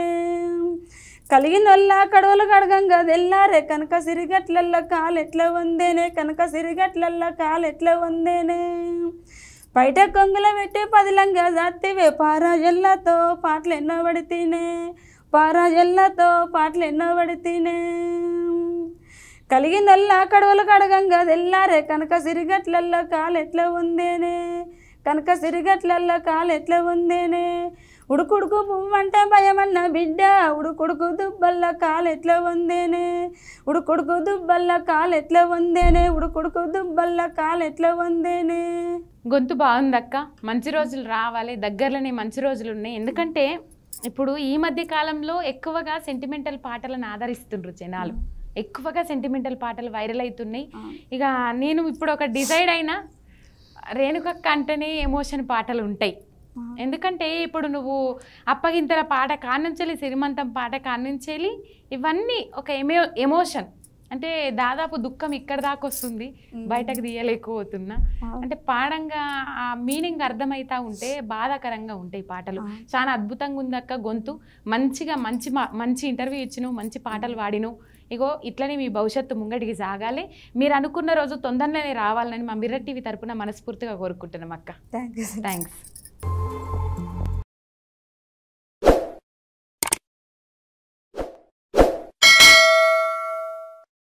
కలిగినొల్లా కడవలు కడగంగా తెల్లారే కనక సిరిగట్లల్ల కాలెట్లా వందేనే కనక సిరిగట్లల్ల కాలెట్లా వందేనే బయట కొంగుల పెట్టి పదిలంగా జాతివే పారాజల్లతో పాటలు ఎన్నో పడితేనే పారాజల్లతో పాటలు ఎన్నో పడితేనే కలిగినొల్లా కడవలు కడగంగా తెల్లారే కనక సిరిగట్లల్ల కాలెట్లా వందేనే కనక సిరిగట్లల్ల కాలెట్లా వందేనే ఉడుకుడుకు పువ్వంటే భయమన్న బిడ్డ ఉడుకుడుకు దుబ్బల్ల కాలెట్లా వందేనే ఉడుకుడుకు దుబ్బల్ల కాలెట్లా వందేనే ఉడుకుడుకు దుబ్బల్ల కాలెట్లా వందేనే గొంతు బాగుందక్క. మంచి రోజులు రావాలి, దగ్గరలోనే మంచి రోజులు ఉన్నాయి. ఎందుకంటే ఇప్పుడు ఈ మధ్య కాలంలో ఎక్కువగా సెంటిమెంటల్ పాటలను ఆదరిస్తుండ్రు జనాలు, ఎక్కువగా సెంటిమెంటల్ పాటలు వైరల్ అవుతున్నాయి. ఇక నేను ఇప్పుడు ఒక డిసైడ్ అయినా రేణుకక్క అంటేనే ఎమోషన్ పాటలు ఉంటాయి. ఎందుకంటే ఇప్పుడు నువ్వు అప్పగింతల పాట కానుంచెలి, సిరిమంతం పాట కానుంచెలి, ఇవన్నీ ఒక ఎమోషన్. అంటే దాదాపు దుఃఖం ఇక్కడ దాకా వస్తుంది, బయటకు తీయలేకపోతున్నా. అంటే పాడంగా ఆ మీనింగ్ అర్థమవుతా ఉంటే బాధాకరంగా ఉంటాయి పాటలు. చాలా అద్భుతంగా ఉందక్క గొంతు, మంచిగా మంచి ఇంటర్వ్యూ ఇచ్చినావు, మంచి పాటలు పాడినావు. ఇగో ఇట్లనే మీ భవిష్యత్తు ముంగడికి సాగాలి, మీరు అనుకున్న రోజు తొందరలోనే రావాలని మా మిర్రర్ టీవీ తరపున మనస్ఫూర్తిగా కోరుకుంటున్నాం అక్క. థ్యాంక్స్.